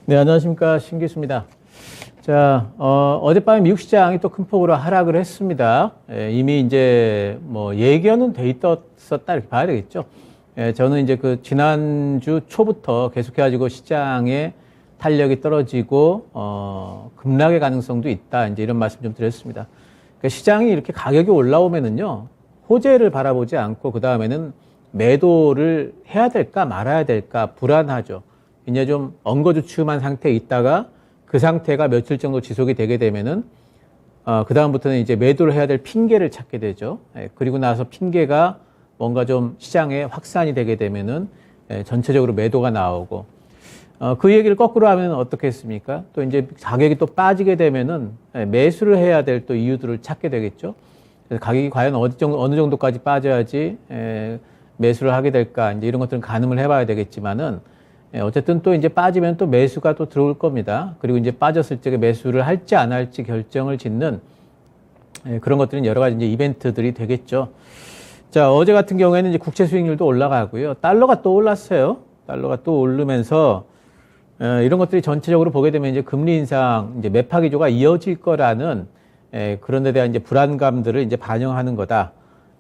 네, 안녕하십니까. 신기수입니다. 자, 어젯밤에 미국 시장이 또 큰 폭으로 하락을 했습니다. 이미 이제 뭐 예견은 돼 있었다 이렇게 봐야 되겠죠. 저는 이제 그 지난주 초부터 계속해가지고 시장의 탄력이 떨어지고, 급락의 가능성도 있다. 이제 이런 말씀 좀 드렸습니다. 그러니까 시장이 이렇게 가격이 올라오면은요, 호재를 바라보지 않고 그 다음에는 매도를 해야 될까 말아야 될까 불안하죠. 이제 좀 엉거주춤한 상태에 있다가 그 상태가 며칠 정도 지속이 되게 되면은 그 다음부터는 이제 매도를 해야 될 핑계를 찾게 되죠. 그리고 나서 핑계가 뭔가 좀 시장에 확산이 되게 되면은 전체적으로 매도가 나오고 그 얘기를 거꾸로 하면 어떻겠습니까? 또 이제 가격이 또 빠지게 되면은 매수를 해야 될 또 이유들을 찾게 되겠죠. 그래서 가격이 과연 어느 정도까지 빠져야지 매수를 하게 될까 이제 이런 것들은 가늠을 해봐야 되겠지만은. 어쨌든 또 이제 빠지면 또 매수가 또 들어올 겁니다. 그리고 이제 빠졌을 적에 매수를 할지 안 할지 결정을 짓는 그런 것들은 여러 가지 이제 이벤트들이 되겠죠. 자, 어제 같은 경우에는 이제 국채 수익률도 올라가고요. 달러가 또 올랐어요. 달러가 또 오르면서 이런 것들이 전체적으로 보게 되면 이제 금리 인상, 이제 매파 기조가 이어질 거라는 그런 데 대한 이제 불안감들을 이제 반영하는 거다.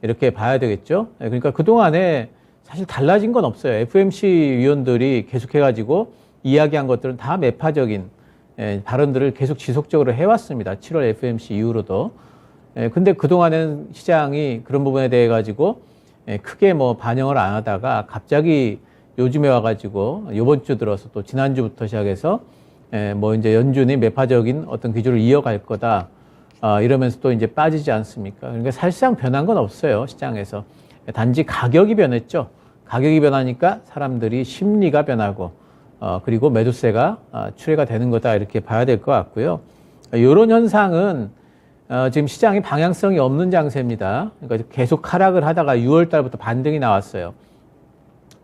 이렇게 봐야 되겠죠. 그러니까 그동안에 사실 달라진 건 없어요. FOMC 위원들이 계속해가지고 이야기한 것들은 다 매파적인 발언들을 계속 지속적으로 해왔습니다. 7월 FOMC 이후로도. 근데 그동안에는 시장이 그런 부분에 대해 가지고 크게 뭐 반영을 안 하다가 갑자기 요즘에 와가지고 이번 주 들어서 또 지난주부터 시작해서 뭐 이제 연준이 매파적인 어떤 기조를 이어갈 거다. 이러면서 또 이제 빠지지 않습니까? 그러니까 사실상 변한 건 없어요. 시장에서. 단지 가격이 변했죠. 가격이 변하니까 사람들이 심리가 변하고, 그리고 매도세가 출회가 되는 거다. 이렇게 봐야 될 것 같고요. 이런 현상은, 지금 시장이 방향성이 없는 장세입니다. 그러니까 계속 하락을 하다가 6월 달부터 반등이 나왔어요.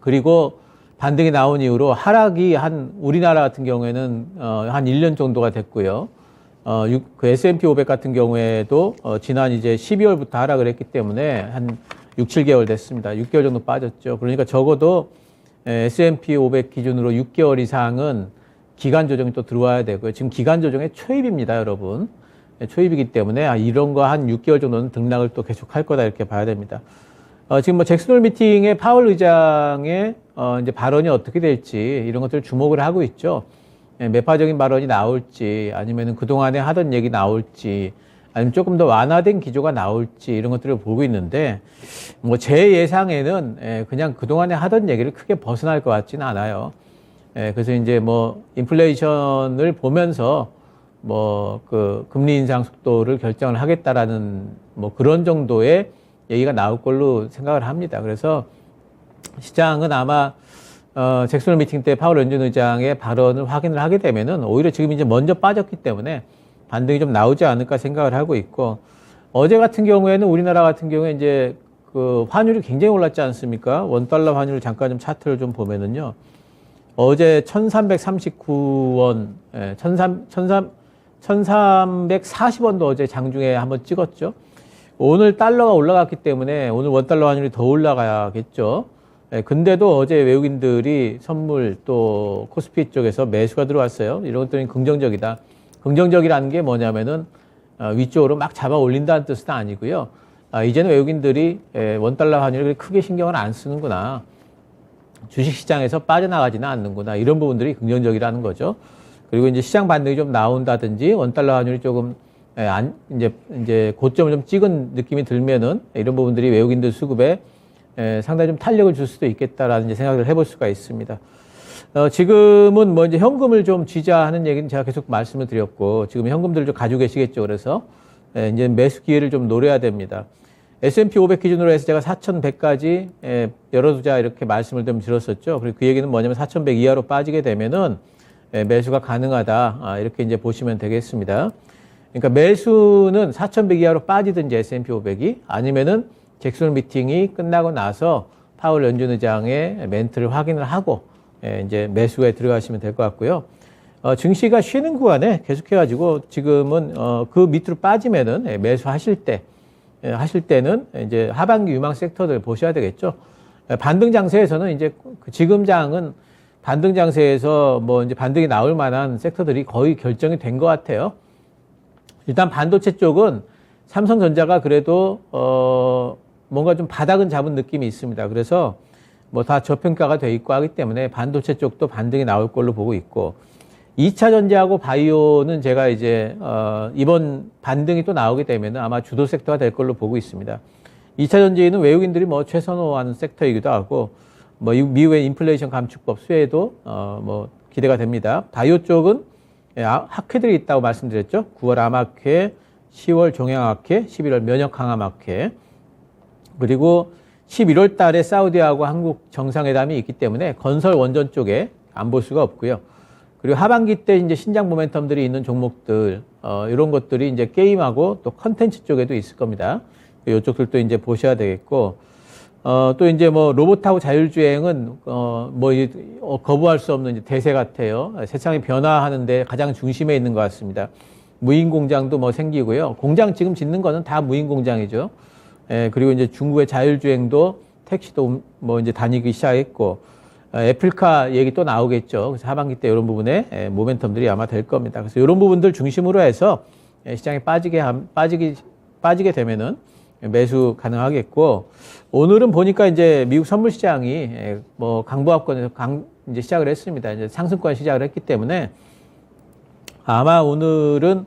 그리고 반등이 나온 이후로 하락이 우리나라 같은 경우에는, 한 1년 정도가 됐고요. 그 S&P 500 같은 경우에도, 지난 이제 12월부터 하락을 했기 때문에 한 6, 7개월 됐습니다. 6개월 정도 빠졌죠. 그러니까 적어도 S&P 500 기준으로 6개월 이상은 기간 조정이 또 들어와야 되고요. 지금 기간 조정의 초입입니다, 여러분. 초입이기 때문에 이런 거 한 6개월 정도는 등락을 또 계속 할 거다 이렇게 봐야 됩니다. 지금 뭐 잭슨홀 미팅에 파월 의장의 이제 발언이 어떻게 될지 이런 것들을 주목을 하고 있죠. 매파적인 발언이 나올지 아니면은 그동안에 하던 얘기 나올지 아니면 조금 더 완화된 기조가 나올지 이런 것들을 보고 있는데 뭐 제 예상에는 그냥 그동안에 하던 얘기를 크게 벗어날 것 같지는 않아요. 그래서 이제 뭐 인플레이션을 보면서 뭐 그 금리 인상 속도를 결정을 하겠다라는 뭐 그런 정도의 얘기가 나올 걸로 생각을 합니다. 그래서 시장은 아마 잭슨홀 미팅 때 파월 연준 의장의 발언을 확인을 하게 되면은 오히려 지금 이제 먼저 빠졌기 때문에 반등이 좀 나오지 않을까 생각을 하고 있고, 어제 같은 경우에는 우리나라 같은 경우에 이제 그 환율이 굉장히 올랐지 않습니까? 원달러 환율 잠깐 좀 차트를 좀 보면은요. 어제 1339원, 1340원도 어제 장중에 한번 찍었죠. 오늘 달러가 올라갔기 때문에 오늘 원달러 환율이 더 올라가야겠죠. 근데도 어제 외국인들이 선물 또 코스피 쪽에서 매수가 들어왔어요. 이런 것들은 긍정적이다. 긍정적이라는 게 뭐냐면은 위쪽으로 막 잡아 올린다는 뜻은 아니고요. 이제는 외국인들이 원달러 환율을 크게 신경을 안 쓰는구나. 주식시장에서 빠져나가지는 않는구나. 이런 부분들이 긍정적이라는 거죠. 그리고 이제 시장 반등이 좀 나온다든지 원달러 환율이 조금 이제 고점을 좀 찍은 느낌이 들면은 이런 부분들이 외국인들 수급에 상당히 좀 탄력을 줄 수도 있겠다라는 이제 생각을 해볼 수가 있습니다. 지금은 뭐 이제 현금을 좀 쥐자하는 얘기는 제가 계속 말씀을 드렸고, 지금 현금들을 좀 가지고 계시겠죠. 그래서 이제 매수 기회를 좀 노려야 됩니다. S&P 500 기준으로 해서 제가 4,100까지 열어두자 이렇게 말씀을 좀 드렸었죠. 그리고 그 얘기는 뭐냐면 4,100 이하로 빠지게 되면은 매수가 가능하다. 이렇게 이제 보시면 되겠습니다. 그러니까 매수는 4,100 이하로 빠지든지 S&P 500이 아니면은 잭슨 미팅이 끝나고 나서 파월 연준 의장의 멘트를 확인을 하고 이제 매수에 들어가시면 될 것 같고요. 증시가 쉬는 구간에 계속해가지고 지금은 그 밑으로 빠지면은 매수하실 때는 이제 하반기 유망 섹터들 보셔야 되겠죠. 반등 장세에서는 이제 지금 장은 반등 장세에서 뭐 이제 반등이 나올 만한 섹터들이 거의 결정이 된 것 같아요. 일단 반도체 쪽은 삼성전자가 그래도 뭔가 좀 바닥은 잡은 느낌이 있습니다. 그래서 뭐 다 저평가가 돼 있고 하기 때문에 반도체 쪽도 반등이 나올 걸로 보고 있고, 2차 전지하고 바이오는 제가 이제 이번 반등이 또 나오게 되면 아마 주도 섹터가 될 걸로 보고 있습니다. 2차 전지는 외국인들이 뭐 최선호하는 섹터이기도 하고, 뭐 미국의 인플레이션 감축법 수혜도 뭐 기대가 됩니다. 바이오 쪽은 학회들이 있다고 말씀드렸죠. 9월 암학회, 10월 종양학회, 11월 면역강암학회, 그리고 11월 달에 사우디하고 한국 정상회담이 있기 때문에 건설 원전 쪽에 안 볼 수가 없고요. 그리고 하반기 때 이제 신장 모멘텀들이 있는 종목들, 이런 것들이 이제 게임하고 또 컨텐츠 쪽에도 있을 겁니다. 이쪽들도 이제 보셔야 되겠고, 또 이제 뭐 로봇하고 자율주행은, 거부할 수 없는 이제 대세 같아요. 세상이 변화하는데 가장 중심에 있는 것 같습니다. 무인 공장도 뭐 생기고요. 공장 지금 짓는 거는 다 무인 공장이죠. 그리고 이제 중국의 자율주행도 택시도 뭐 이제 다니기 시작했고, 애플카 얘기 또 나오겠죠. 그래서 하반기 때 이런 부분에 모멘텀들이 아마 될 겁니다. 그래서 이런 부분들 중심으로 해서 시장에 빠지게 되면은 매수 가능하겠고, 오늘은 보니까 이제 미국 선물 시장이 뭐 강보합권에서 이제 시작을 했습니다. 이제 상승권 시작을 했기 때문에 아마 오늘은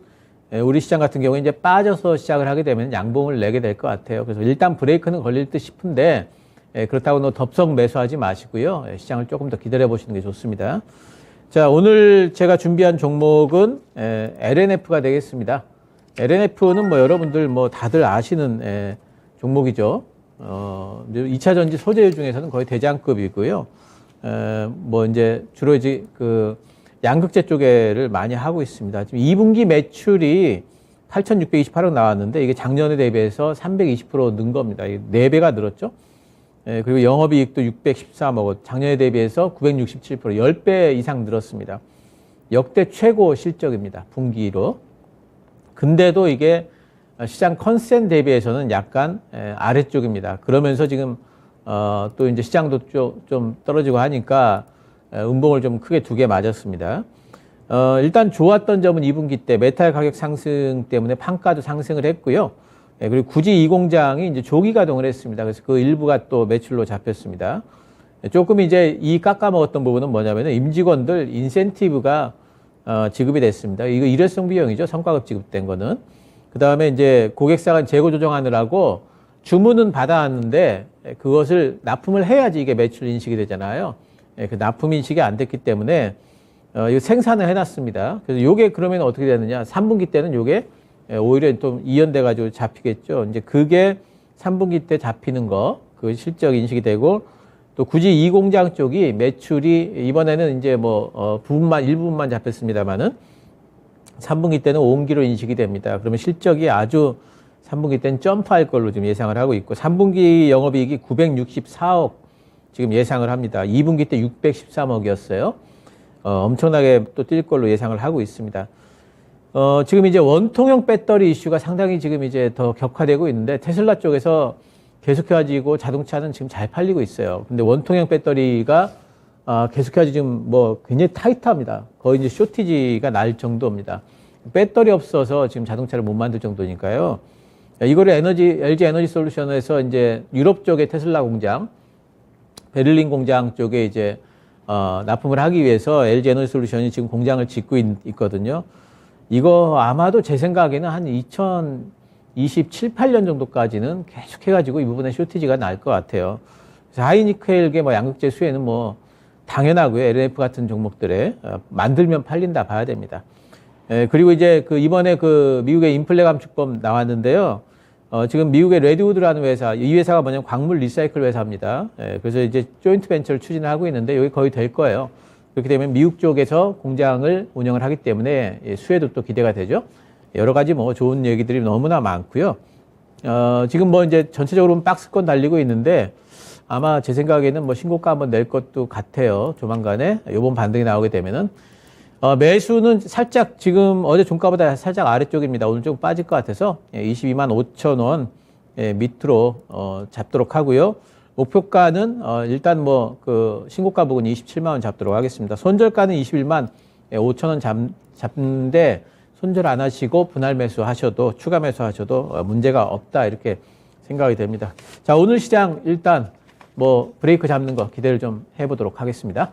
우리 시장 같은 경우에 이제 빠져서 시작을 하게 되면 양봉을 내게 될 것 같아요. 그래서 일단 브레이크는 걸릴 듯 싶은데, 그렇다고 덥석 매수하지 마시고요. 시장을 조금 더 기다려 보시는 게 좋습니다. 자, 오늘 제가 준비한 종목은 LNF가 되겠습니다. LNF는 뭐 여러분들 뭐 다들 아시는 종목이죠. 2차 전지 소재류 중에서는 거의 대장급이고요. 뭐 이제 주로 이제 그 양극재 쪽에를 많이 하고 있습니다. 지금 2분기 매출이 8,628억 나왔는데 이게 작년에 대비해서 320% 는 겁니다. 4배가 늘었죠. 그리고 영업이익도 613억, 작년에 대비해서 967%, 10배 이상 늘었습니다. 역대 최고 실적입니다. 분기로. 근데도 이게 시장 컨센 대비해서는 약간 아래쪽입니다. 그러면서 지금 또 이제 시장도 좀 떨어지고 하니까 음봉을 좀 크게 2개 맞았습니다. 일단 좋았던 점은 2분기 때 메탈 가격 상승 때문에 판가도 상승을 했고요. 그리고 굳이 이 공장이 이제 조기 가동을 했습니다. 그래서 그 일부가 또 매출로 잡혔습니다. 조금 이제 이 깎아먹었던 부분은 뭐냐면은 임직원들 인센티브가 지급이 됐습니다. 이거 일회성 비용이죠. 성과급 지급된 거는. 그 다음에 이제 고객사가 재고 조정하느라고 주문은 받아왔는데 그것을 납품을 해야지 이게 매출 인식이 되잖아요. 그 납품 인식이 안 됐기 때문에 이거 생산을 해놨습니다. 그래서 요게 그러면 어떻게 되느냐? 3분기 때는 요게 오히려 좀 이연돼 가지고 잡히겠죠. 이제 그게 3분기 때 잡히는 거, 그 실적 인식이 되고, 또 굳이 이 공장 쪽이 매출이 이번에는 이제 뭐 일부분만 잡혔습니다만은 3분기 때는 5분기로 인식이 됩니다. 그러면 실적이 아주 3분기 때는 점프할 걸로 지금 예상을 하고 있고, 3분기 영업이익이 964억 지금 예상을 합니다. 2분기 때 613억이었어요. 엄청나게 또 뛸 걸로 예상을 하고 있습니다. 지금 이제 원통형 배터리 이슈가 상당히 지금 이제 더 격화되고 있는데, 테슬라 쪽에서 계속해가지고 자동차는 지금 잘 팔리고 있어요. 근데 원통형 배터리가 계속해가지고 지금 뭐 굉장히 타이트합니다. 거의 이제 쇼티지가 날 정도입니다. 배터리 없어서 지금 자동차를 못 만들 정도니까요. 이거를 LG 에너지 솔루션에서 이제 유럽 쪽의 테슬라 공장, 베를린 공장 쪽에 이제 납품을 하기 위해서 LG 에너지 솔루션이 지금 공장을 짓고 있거든요. 이거 아마도 제 생각에는 한 2027, 8년 정도까지는 계속 해가지고 이 부분에 쇼티지가 날 것 같아요. 그래서 하이니켈계 뭐 양극재 수혜는 뭐 당연하고요. LNF 같은 종목들에 만들면 팔린다 봐야 됩니다. 그리고 이제 그 이번에 그 미국의 인플레 감축법 나왔는데요. 지금 미국의 레드우드라는 회사, 이 회사가 뭐냐면 광물 리사이클 회사입니다. 그래서 이제 조인트 벤처를 추진을 하고 있는데 여기 거의 될 거예요. 그렇게 되면 미국 쪽에서 공장을 운영을 하기 때문에 수혜도 또 기대가 되죠. 여러 가지 뭐 좋은 얘기들이 너무나 많고요. 지금 뭐 이제 전체적으로 박스권 달리고 있는데 아마 제 생각에는 뭐 신고가 한번 낼 것도 같아요. 조만간에 요번 반등이 나오게 되면은 매수는 살짝 지금 어제 종가보다 살짝 아래쪽입니다. 오늘 좀 빠질 것 같아서 22만 5천 원 밑으로 잡도록 하고요. 목표가는 일단 뭐 그 신고가 부근 27만 원 잡도록 하겠습니다. 손절가는 21만 5천 원 잡는데 손절 안 하시고 분할 매수 하셔도 추가 매수 하셔도 문제가 없다 이렇게 생각이 됩니다. 자, 오늘 시장 일단 뭐 브레이크 잡는 거 기대를 좀 해보도록 하겠습니다.